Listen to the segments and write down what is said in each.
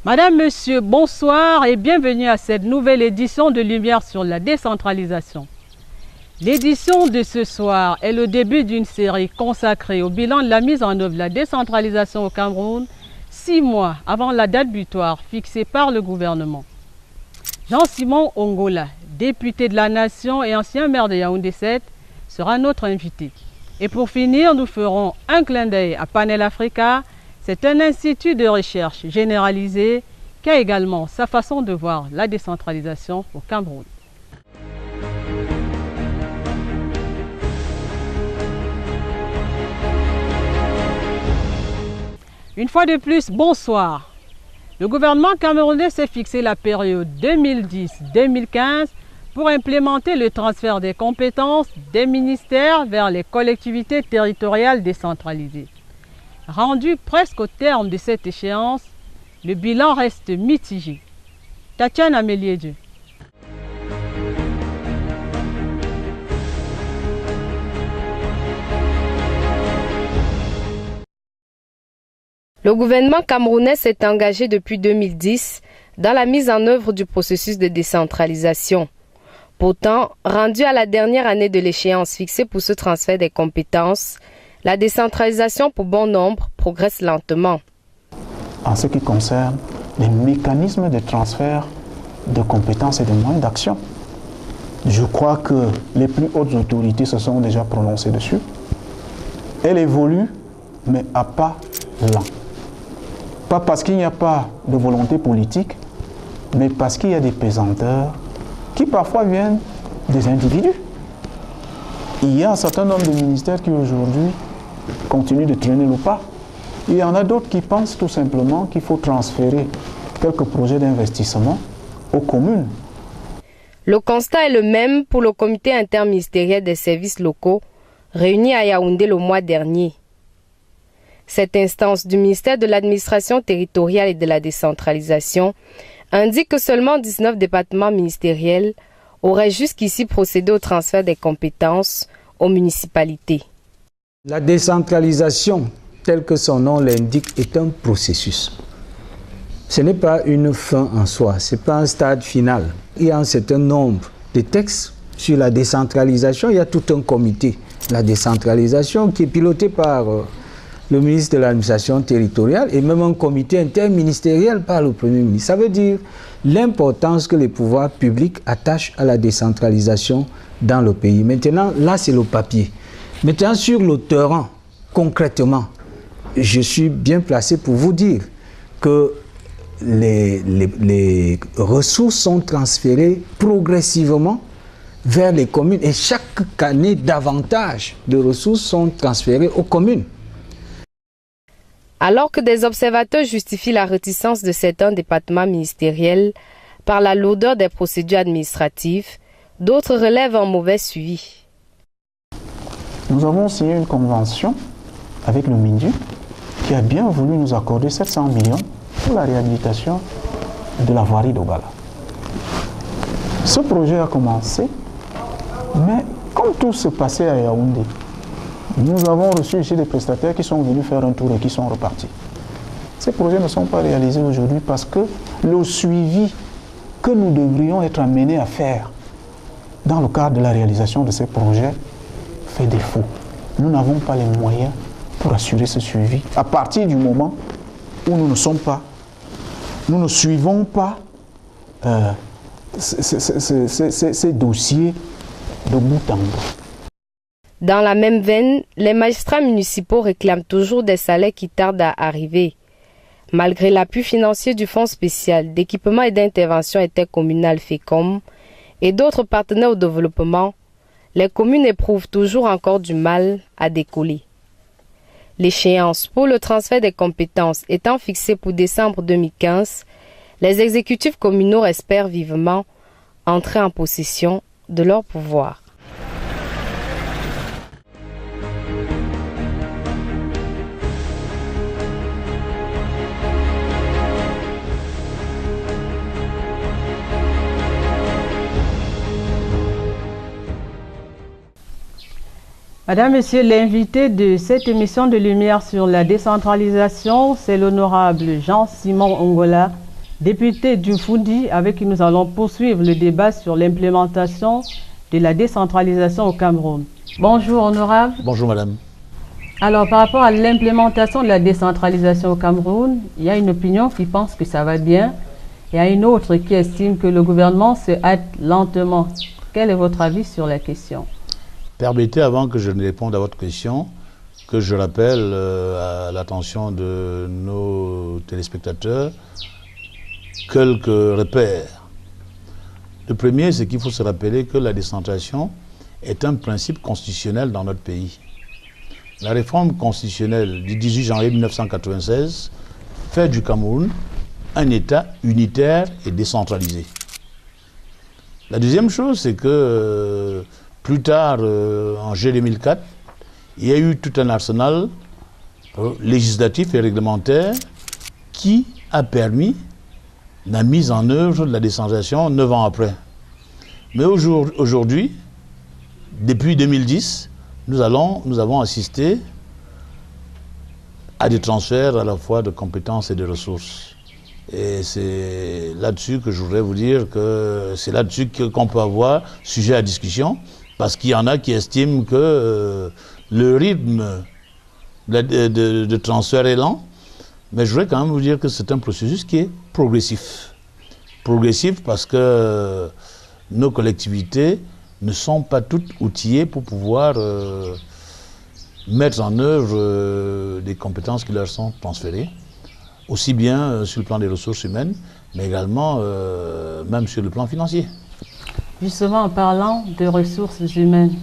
Madame, Monsieur, bonsoir et bienvenue à cette nouvelle édition de Lumière sur la décentralisation. L'édition de ce soir est le début d'une série consacrée au bilan de la mise en œuvre de la décentralisation au Cameroun, 6 mois avant la date butoir fixée par le gouvernement. Jean-Simon Ongola, député de la Nation et ancien maire de Yaoundé 7, sera notre invité. Et pour finir, nous ferons un clin d'œil à Panel Africa. C'est un institut de recherche généralisé qui a également sa façon de voir la décentralisation au Cameroun. Une fois de plus, bonsoir. Le gouvernement camerounais s'est fixé la période 2010-2015 pour implémenter le transfert des compétences des ministères vers les collectivités territoriales décentralisées. Rendu presque au terme de cette échéance, le bilan reste mitigé. Tatiana Amélié-Dieu. Le gouvernement camerounais s'est engagé depuis 2010 dans la mise en œuvre du processus de décentralisation. Pourtant, rendu à la dernière année de l'échéance fixée pour ce transfert des compétences, la décentralisation pour bon nombre progresse lentement. En ce qui concerne les mécanismes de transfert de compétences et de moyens d'action, je crois que les plus hautes autorités se sont déjà prononcées dessus. Elle évolue, mais à pas lent. Pas parce qu'il n'y a pas de volonté politique, mais parce qu'il y a des pesanteurs qui parfois viennent des individus. Il y a un certain nombre de ministères qui aujourd'hui continuent de traîner le pas. Il y en a d'autres qui pensent tout simplement qu'il faut transférer quelques projets d'investissement aux communes. Le constat est le même pour le comité interministériel des services locaux réuni à Yaoundé le mois dernier. Cette instance du ministère de l'administration territoriale et de la décentralisation indique que seulement 19 départements ministériels auraient jusqu'ici procédé au transfert des compétences aux municipalités. La décentralisation, tel que son nom l'indique, est un processus. Ce n'est pas une fin en soi, ce n'est pas un stade final. Il y a un certain nombre de textes sur la décentralisation. Il y a tout un comité, la décentralisation, qui est piloté par le ministre de l'administration territoriale et même un comité interministériel par le Premier ministre. Ça veut dire l'importance que les pouvoirs publics attachent à la décentralisation dans le pays. Maintenant, là, c'est le papier. Maintenant, sur le terrain, concrètement, je suis bien placé pour vous dire que les ressources sont transférées progressivement vers les communes et chaque année, davantage de ressources sont transférées aux communes. Alors que des observateurs justifient la réticence de certains départements ministériels par la lourdeur des procédures administratives, d'autres relèvent un mauvais suivi. Nous avons signé une convention avec le MINDU qui a bien voulu nous accorder 700 millions pour la réhabilitation de la voirie d'Obala. Ce projet a commencé, mais comme tout se passait à Yaoundé, nous avons reçu ici des prestataires qui sont venus faire un tour et qui sont repartis. Ces projets ne sont pas réalisés aujourd'hui parce que le suivi que nous devrions être amenés à faire dans le cadre de la réalisation de ces projets fait défaut. Nous n'avons pas les moyens pour assurer ce suivi. À partir du moment où nous ne suivons pas ces dossiers de bout en bout. Dans la même veine, les magistrats municipaux réclament toujours des salaires qui tardent à arriver. Malgré l'appui financier du Fonds spécial d'équipement et d'intervention intercommunale FECOM et d'autres partenaires au développement, les communes éprouvent toujours encore du mal à décoller. L'échéance pour le transfert des compétences étant fixée pour décembre 2015, les exécutifs communaux espèrent vivement entrer en possession de leur pouvoir. Madame, Monsieur, l'invité de cette émission de Lumière sur la décentralisation, c'est l'honorable Jean-Simon Ongola, Député du Foundi, avec qui nous allons poursuivre le débat sur l'implémentation de la décentralisation au Cameroun. Bonjour, honorable. Bonjour, madame. Alors, par rapport à l'implémentation de la décentralisation au Cameroun, il y a une opinion qui pense que ça va bien. Il y a une autre qui estime que le gouvernement se hâte lentement. Quel est votre avis sur la question? Permettez, avant que je ne réponde à votre question, que je rappelle à l'attention de nos téléspectateurs quelques repères. Le premier, c'est qu'il faut se rappeler que la décentralisation est un principe constitutionnel dans notre pays. La réforme constitutionnelle du 18 janvier 1996 fait du Cameroun un État unitaire et décentralisé. La deuxième chose, c'est que plus tard, en juillet 2004, il y a eu tout un arsenal législatif et réglementaire qui a permis la mise en œuvre de la décentralisation 9 ans après. Mais aujourd'hui, depuis 2010, nous avons assisté à des transferts à la fois de compétences et de ressources. Et c'est là-dessus que je voudrais vous dire que c'est là-dessus qu'on peut avoir sujet à discussion, parce qu'il y en a qui estiment que le rythme de transfert est lent, mais je voudrais quand même vous dire que c'est un processus qui est progressif. Progressif parce que nos collectivités ne sont pas toutes outillées pour pouvoir mettre en œuvre des compétences qui leur sont transférées, aussi bien sur le plan des ressources humaines, mais également même sur le plan financier. Justement, en parlant de ressources humaines,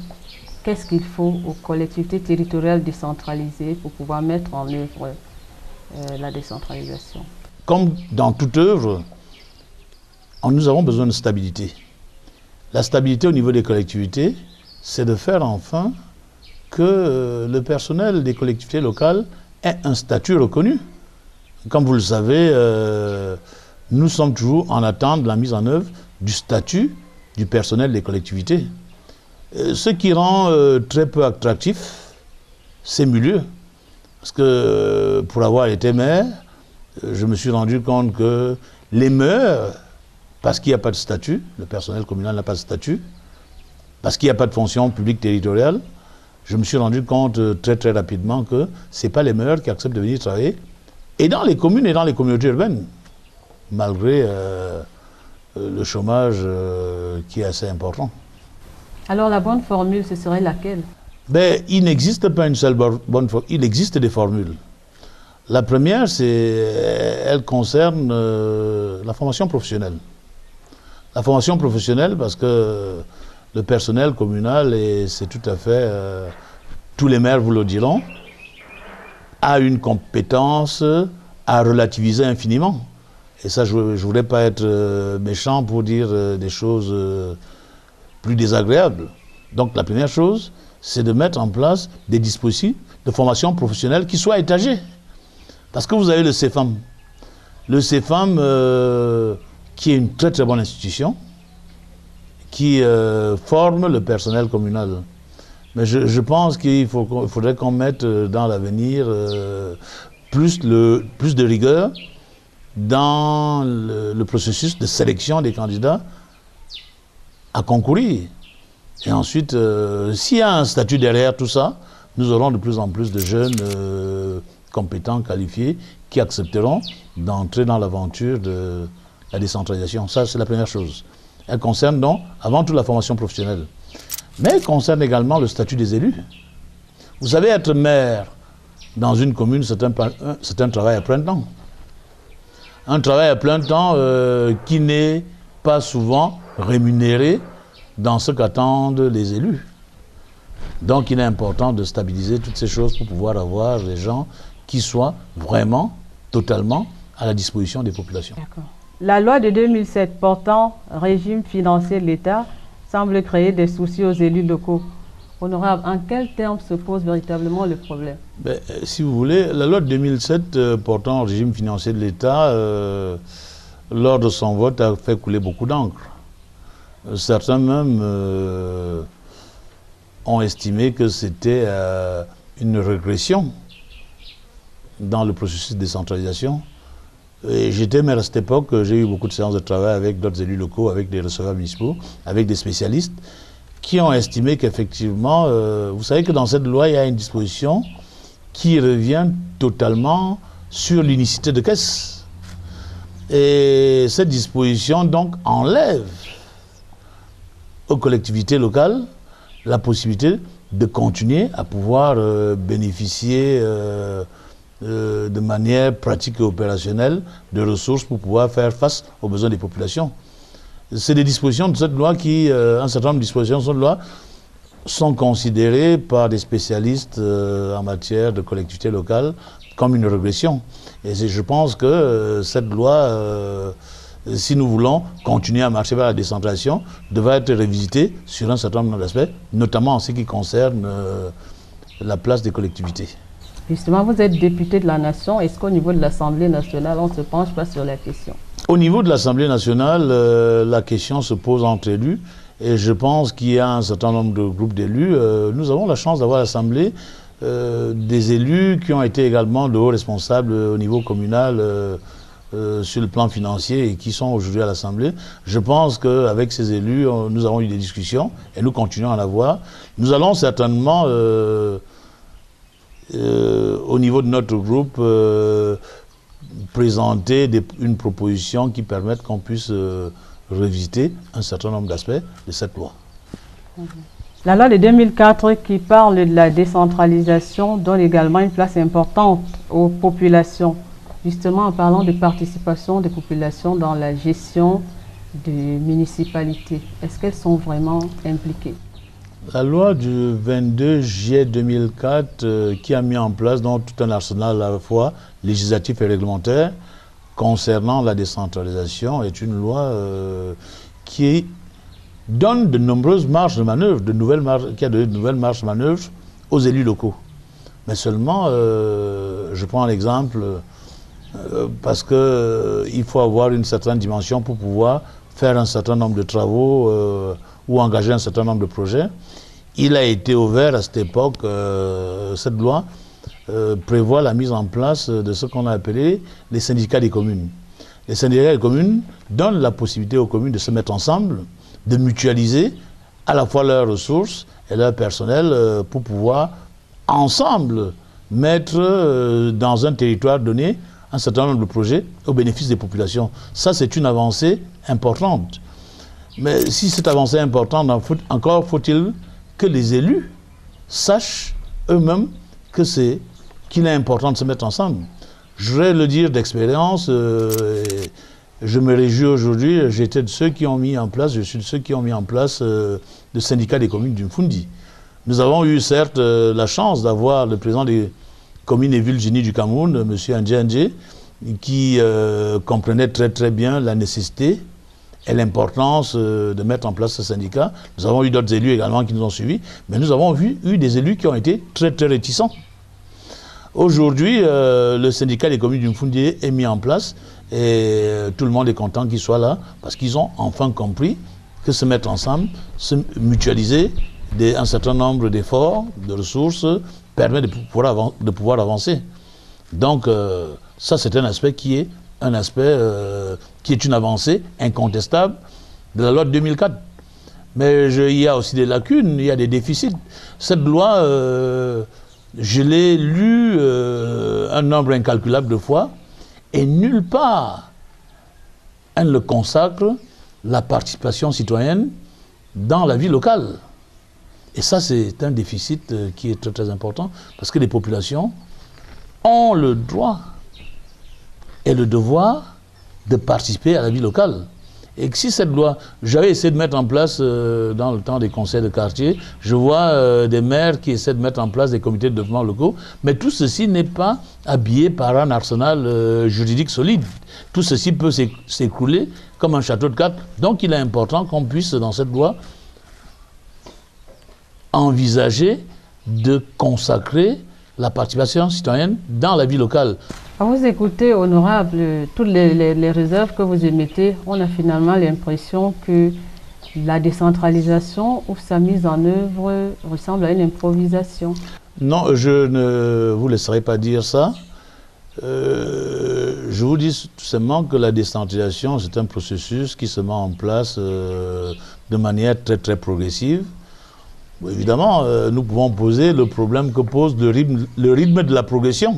qu'est-ce qu'il faut aux collectivités territoriales décentralisées pour pouvoir mettre en œuvre la décentralisation? Comme dans toute œuvre, nous avons besoin de stabilité. La stabilité au niveau des collectivités, c'est de faire enfin que le personnel des collectivités locales ait un statut reconnu. Comme vous le savez, nous sommes toujours en attente de la mise en œuvre du statut du personnel des collectivités. Ce qui rend très peu attractif ces milieux. Parce que pour avoir été maire, je me suis rendu compte que les mœurs, parce qu'il n'y a pas de statut, le personnel communal n'a pas de statut, parce qu'il n'y a pas de fonction publique territoriale, je me suis rendu compte très rapidement que ce n'est pas les mœurs qui acceptent de venir travailler, et dans les communes et dans les communautés urbaines, malgré le chômage qui est assez important. Alors la bonne formule, ce serait laquelle? Ben, il n'existe pas une seule bonne formule, il existe des formules. La première, elle concerne la formation professionnelle. La formation professionnelle, parce que le personnel communal, et c'est tout à fait, tous les maires vous le diront, a une compétence à relativiser infiniment. Et ça, je ne voudrais pas être méchant pour dire des choses plus désagréables. Donc la première chose, c'est de mettre en place des dispositifs de formation professionnelle qui soient étagés. Parce que vous avez le CEFAM. Le CEFAM, qui est une très bonne institution, qui forme le personnel communal. Mais je pense qu'il faudrait qu'on mette dans l'avenir plus de rigueur dans le processus de sélection des candidats à concourir. Et ensuite, s'il y a un statut derrière tout ça, nous aurons de plus en plus de jeunes compétents, qualifiés, qui accepteront d'entrer dans l'aventure de la décentralisation. Ça, c'est la première chose. Elle concerne donc avant tout la formation professionnelle. Mais elle concerne également le statut des élus. Vous savez, être maire dans une commune, c'est un travail à plein temps. Un travail à plein temps qui n'est pas souvent rémunéré dans ce qu'attendent les élus. Donc il est important de stabiliser toutes ces choses pour pouvoir avoir des gens qui soient vraiment, totalement à la disposition des populations. D'accord. La loi de 2007 portant régime financier de l'État semble créer des soucis aux élus locaux. Honorable, en quels termes se pose véritablement le problème? Ben, si vous voulez, la loi de 2007 portant régime financier de l'État, lors de son vote, a fait couler beaucoup d'encre. Certains même ont estimé que c'était une régression dans le processus de décentralisation, J'étais maire à cette époque, j'ai eu beaucoup de séances de travail avec d'autres élus locaux, avec des receveurs municipaux, avec des spécialistes, qui ont estimé qu'effectivement, vous savez que dans cette loi, il y a une disposition qui revient totalement sur l'unicité de caisse. Et cette disposition, donc, enlève aux collectivités locales la possibilité de continuer à pouvoir bénéficier de manière pratique et opérationnelle de ressources pour pouvoir faire face aux besoins des populations. C'est des dispositions de cette loi qui, un certain nombre de dispositions de cette loi, sont considérées par des spécialistes en matière de collectivité locale comme une régression. Et je pense que cette loi, si nous voulons continuer à marcher vers la décentralisation, devrait être révisitée sur un certain nombre d'aspects, notamment en ce qui concerne la place des collectivités. Justement, vous êtes député de la Nation. Est-ce qu'au niveau de l'Assemblée nationale, on ne se penche pas sur la question? Au niveau de l'Assemblée nationale, la question se pose entre élus. Et je pense qu'il y a un certain nombre de groupes d'élus. Nous avons la chance d'avoir à l'Assemblée des élus qui ont été également de hauts responsables au niveau communal sur le plan financier et qui sont aujourd'hui à l'Assemblée. Je pense qu'avec ces élus, nous avons eu des discussions et nous continuons à en avoir. Nous allons certainement, au niveau de notre groupe, présenter une proposition qui permette qu'on puisse revisiter un certain nombre d'aspects de cette loi. La loi de 2004 qui parle de la décentralisation donne également une place importante aux populations, justement en parlant de participation des populations dans la gestion des municipalités. Est-ce qu'elles sont vraiment impliquées? La loi du 22 juillet 2004 qui a mis en place donc, tout un arsenal à la fois législatif et réglementaire concernant la décentralisation est une loi qui donne de nombreuses marges de manœuvre, qui a donné de nouvelles marges de manœuvre aux élus locaux. Mais seulement, je prends un exemple, parce qu'il faut avoir une certaine dimension pour pouvoir faire un certain nombre de travaux ou engager un certain nombre de projets. Il a été ouvert à cette époque, cette loi, prévoit la mise en place de ce qu'on a appelé les syndicats des communes. Les syndicats des communes donnent la possibilité aux communes de se mettre ensemble, de mutualiser à la fois leurs ressources et leur personnel pour pouvoir ensemble mettre dans un territoire donné un certain nombre de projets au bénéfice des populations. Ça, c'est une avancée importante. Mais si cette avancée est importante, encore faut-il que les élus sachent eux-mêmes qu'il est important de se mettre ensemble. Je voudrais le dire d'expérience, je me réjouis aujourd'hui, j'étais de ceux qui ont mis en place, je suis de ceux qui ont mis en place le syndicat des communes du Mfundi. Nous avons eu certes la chance d'avoir le président des communes et villes unies du Cameroun, M. Andjé, qui comprenait très très bien la nécessité et l'importance de mettre en place ce syndicat. Nous avons eu d'autres élus également qui nous ont suivis, mais nous avons eu des élus qui ont été très très réticents. Aujourd'hui, le syndicat des communes du Mfundi est mis en place et tout le monde est content qu'il soit là parce qu'ils ont enfin compris que se mettre ensemble, se mutualiser un certain nombre d'efforts, de ressources, permet de pouvoir avancer. Donc ça c'est un aspect qui est une avancée incontestable de la loi de 2004. Mais il y a aussi des lacunes, il y a des déficits. Cette loi, je l'ai lue un nombre incalculable de fois et nulle part elle ne consacre la participation citoyenne dans la vie locale. Et ça, c'est un déficit qui est très très important parce que les populations ont le droit et le devoir de participer à la vie locale. Et que si cette loi, j'avais essayé de mettre en place dans le temps des conseils de quartier, je vois des maires qui essaient de mettre en place des comités de développement locaux, mais tout ceci n'est pas habillé par un arsenal juridique solide. Tout ceci peut s'écrouler comme un château de cartes. Donc il est important qu'on puisse, dans cette loi, envisager de consacrer la participation citoyenne dans la vie locale. À vous écouter, honorable, toutes les réserves que vous émettez, on a finalement l'impression que la décentralisation ou sa mise en œuvre ressemble à une improvisation. Non, je ne vous laisserai pas dire ça. Je vous dis tout simplement que la décentralisation, c'est un processus qui se met en place de manière très très progressive. Évidemment, nous pouvons poser le problème que pose le rythme de la progression.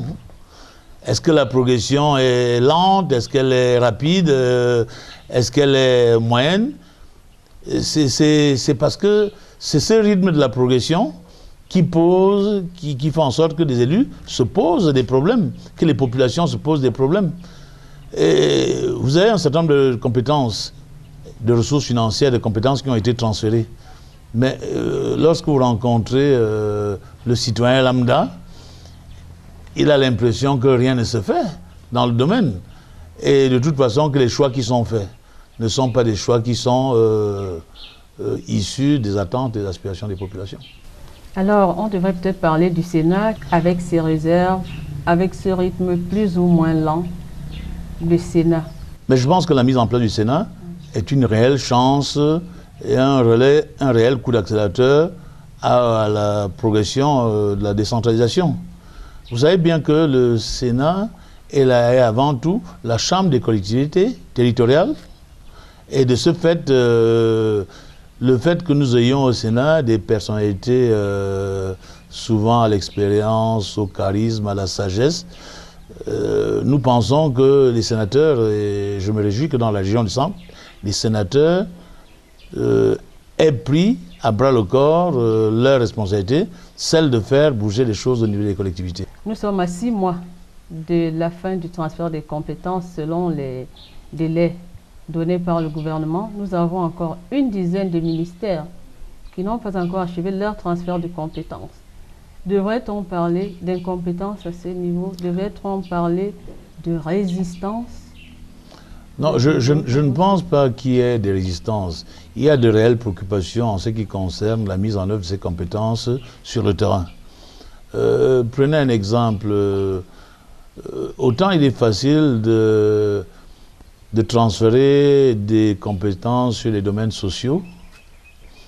Est-ce que la progression est lente? Est-ce qu'elle est rapide? Est-ce qu'elle est moyenne? C'est parce que c'est ce rythme de la progression qui fait en sorte que des élus se posent des problèmes, que les populations se posent des problèmes. Et vous avez un certain nombre de compétences, de ressources financières, de compétences qui ont été transférées. Mais lorsque vous rencontrez le citoyen lambda, il a l'impression que rien ne se fait dans le domaine. Et de toute façon, que les choix qui sont faits ne sont pas des choix qui sont issus des attentes et des aspirations des populations. Alors, on devrait peut-être parler du Sénat avec ses réserves, avec ce rythme plus ou moins lent, le Sénat. Mais je pense que la mise en place du Sénat est une réelle chance et un réel coup d'accélérateur à la progression de la décentralisation. Vous savez bien que le Sénat est avant tout la chambre des collectivités territoriales. Et de ce fait, le fait que nous ayons au Sénat des personnalités souvent à l'expérience, au charisme, à la sagesse, nous pensons que les sénateurs, et je me réjouis que dans la région du Centre, les sénateurs aient pris à bras le corps leur responsabilité, celle de faire bouger les choses au niveau des collectivités. Nous sommes à 6 mois de la fin du transfert des compétences selon les délais donnés par le gouvernement. Nous avons encore une dizaine de ministères qui n'ont pas encore achevé leur transfert de compétences. Devrait-on parler d'incompétence à ce niveau? Devrait-on parler de résistance? Non, je ne pense pas qu'il y ait des résistances. Il y a de réelles préoccupations en ce qui concerne la mise en œuvre de ces compétences sur le terrain. Prenez un exemple. Autant il est facile de transférer des compétences sur les domaines sociaux,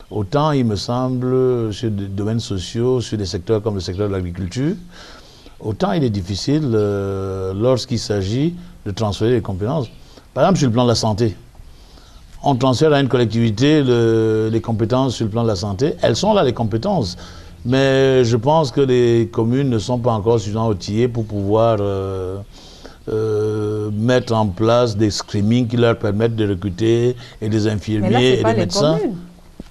autant il me semble sur des domaines sociaux, sur des secteurs comme le secteur de l'agriculture, autant il est difficile lorsqu'il s'agit de transférer des compétences. Par exemple, sur le plan de la santé, on transfère à une collectivité les compétences sur le plan de la santé. Elles sont là, les compétences. Mais je pense que les communes ne sont pas encore suffisamment outillées pour pouvoir mettre en place des screenings qui leur permettent de recruter et des infirmiers et des médecins.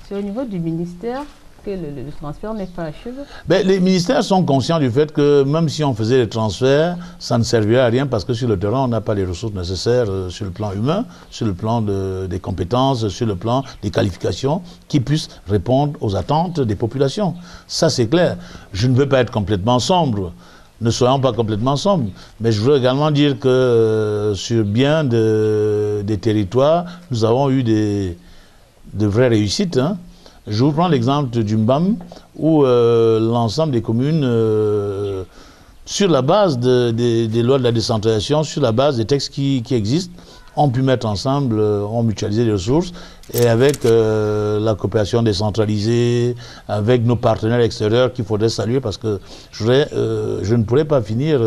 C'est au niveau du ministère que le transfert n'est pas achevé. Ben, les ministères sont conscients du fait que même si on faisait les transferts, ça ne servirait à rien parce que sur le terrain, on n'a pas les ressources nécessaires sur le plan humain, sur le plan des compétences, sur le plan des qualifications qui puissent répondre aux attentes des populations. Ça, c'est clair. Je ne veux pas être complètement sombre. Ne soyons pas complètement sombres. Mais je veux également dire que sur bien des territoires, nous avons eu de vraies réussites. Hein. Je vous prends l'exemple du Mbam, où l'ensemble des communes, sur la base des lois de la décentralisation, sur la base des textes qui existent, ont pu mettre ensemble, ont mutualisé les ressources, et avec la coopération décentralisée, avec nos partenaires extérieurs qu'il faudrait saluer, parce que je ne pourrais pas finir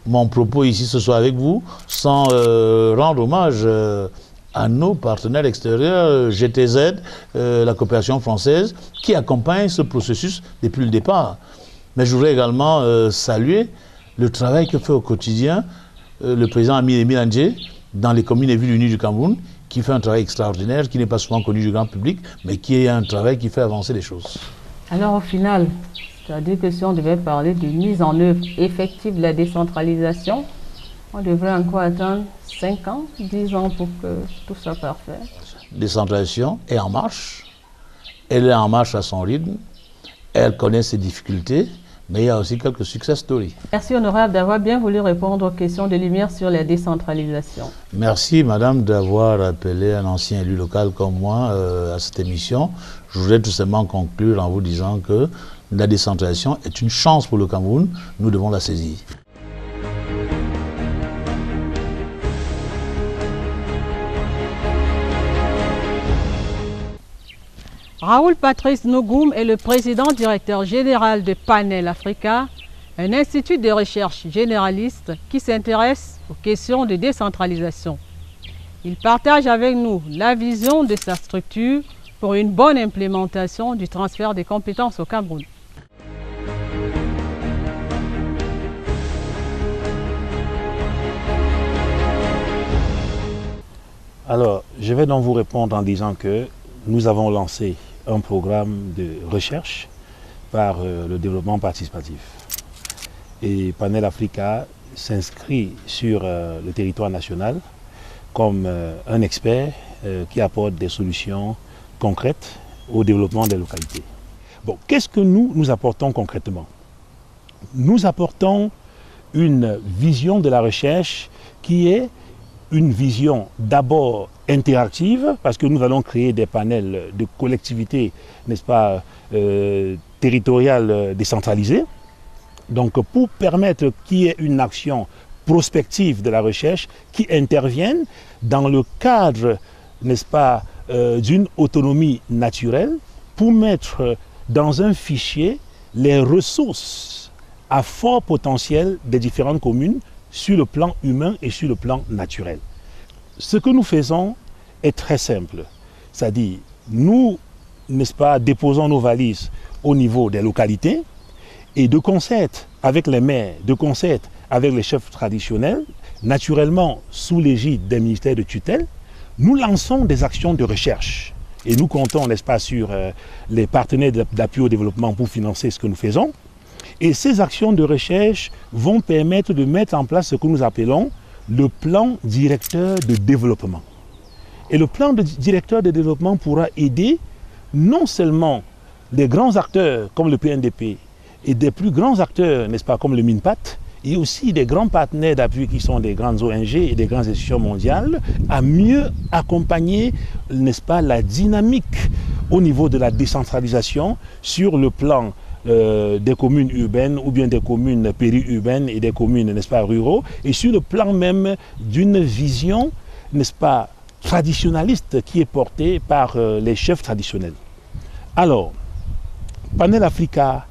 mon propos ici ce soir avec vous sans rendre hommage à nos partenaires extérieurs, GTZ, la coopération française, qui accompagne ce processus depuis le départ. Mais je voudrais également saluer le travail que fait au quotidien le président Émile Andjé dans les communes et villes unies du Cameroun, qui fait un travail extraordinaire, qui n'est pas souvent connu du grand public, mais qui est un travail qui fait avancer les choses. Alors au final, c'est-à-dire que si on devait parler de mise en œuvre effective de la décentralisation, on devrait encore attendre 5 ans, 10 ans pour que tout soit parfait. La décentralisation est en marche. Elle est en marche à son rythme. Elle connaît ses difficultés, mais il y a aussi quelques success stories. Merci honorable d'avoir bien voulu répondre aux questions de Lumière sur la décentralisation. Merci madame d'avoir appelé un ancien élu local comme moi à cette émission. Je voudrais tout simplement conclure en vous disant que la décentralisation est une chance pour le Cameroun. Nous devons la saisir. Raoul Patrice Nougoum est le président directeur général de Panel Africa, un institut de recherche généraliste qui s'intéresse aux questions de décentralisation. Il partage avec nous la vision de sa structure pour une bonne implémentation du transfert des compétences au Cameroun. Alors, je vais donc vous répondre en disant que nous avons lancé un programme de recherche par le développement participatif. Et Panel Africa s'inscrit sur le territoire national comme un expert qui apporte des solutions concrètes au développement des localités. Bon, qu'est-ce que nous apportons concrètement? Nous apportons une vision de la recherche qui est une vision d'abord interactive, parce que nous allons créer des panels de collectivités, n'est-ce pas, territoriales décentralisées. Donc pour permettre qu'il y ait une action prospective de la recherche qui intervienne dans le cadre, n'est-ce pas, d'une autonomie naturelle, pour mettre dans un fichier les ressources à fort potentiel des différentes communes sur le plan humain et sur le plan naturel. Ce que nous faisons est très simple, c'est-à-dire nous, n'est-ce pas, déposons nos valises au niveau des localités et de concert avec les maires, de concert avec les chefs traditionnels, naturellement sous l'égide des ministères de tutelle, nous lançons des actions de recherche et nous comptons, n'est-ce pas, sur les partenaires d'appui au développement pour financer ce que nous faisons. Et ces actions de recherche vont permettre de mettre en place ce que nous appelons le plan directeur de développement. Et le plan directeur de développement pourra aider non seulement des grands acteurs comme le PNDP et des plus grands acteurs, n'est-ce pas, comme le MINPAT, et aussi des grands partenaires d'appui qui sont des grandes ONG et des grandes institutions mondiales, à mieux accompagner, n'est-ce pas, la dynamique au niveau de la décentralisation sur le plan des communes urbaines ou bien des communes périurbaines et des communes, n'est-ce pas, ruraux, et sur le plan même d'une vision, n'est-ce pas, traditionnaliste qui est portée par les chefs traditionnels. Alors, Panel Africa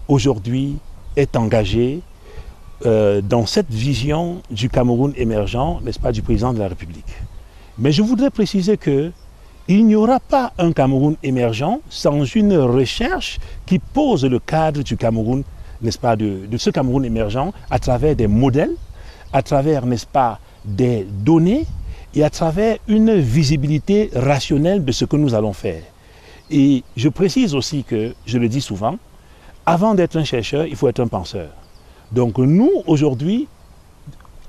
aujourd'hui est engagé dans cette vision du Cameroun émergent, n'est-ce pas, du président de la République. Mais je voudrais préciser que il n'y aura pas un Cameroun émergent sans une recherche qui pose le cadre du Cameroun, n'est-ce pas, de ce Cameroun émergent à travers des modèles, à travers, n'est-ce pas, des données et à travers une visibilité rationnelle de ce que nous allons faire. Et je précise aussi que, je le dis souvent, avant d'être un chercheur, il faut être un penseur. Donc nous, aujourd'hui,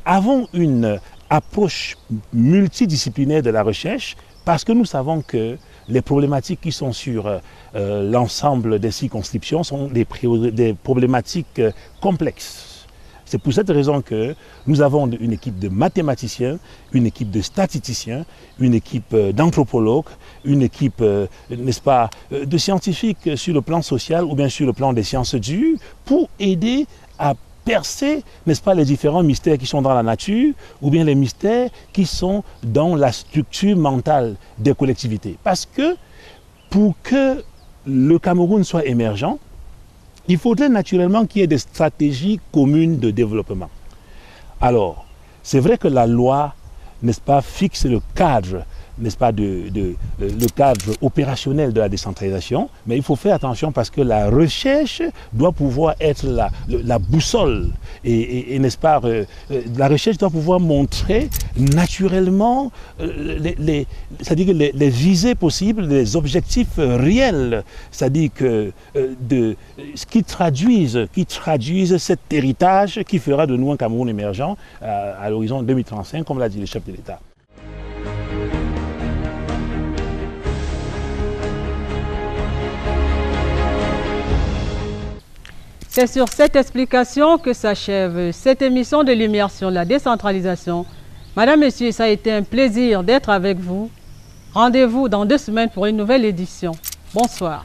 avons une approche multidisciplinaire de la recherche parce que nous savons que les problématiques qui sont sur l'ensemble des circonscriptions sont des problématiques complexes. C'est pour cette raison que nous avons une équipe de mathématiciens, une équipe de statisticiens, une équipe d'anthropologues, une équipe, n'est-ce pas, de scientifiques sur le plan social ou bien sur le plan des sciences dures pour aider à percer, n'est-ce pas, les différents mystères qui sont dans la nature ou bien les mystères qui sont dans la structure mentale des collectivités. Parce que pour que le Cameroun soit émergent, il faudrait naturellement qu'il y ait des stratégies communes de développement. Alors, c'est vrai que la loi, n'est-ce pas, fixe le cadre, n'est-ce pas, le cadre opérationnel de la décentralisation, mais il faut faire attention parce que la recherche doit pouvoir être la boussole et n'est-ce pas, la recherche doit pouvoir montrer naturellement c'est-à-dire que les visées possibles, les objectifs réels, c'est-à-dire que qui traduisent cet héritage qui fera de nous un Cameroun émergent à l'horizon 2035, comme l'a dit le chef de l'État. C'est sur cette explication que s'achève cette émission de Lumière sur la décentralisation. Madame, Monsieur, ça a été un plaisir d'être avec vous. Rendez-vous dans 2 semaines pour une nouvelle édition. Bonsoir.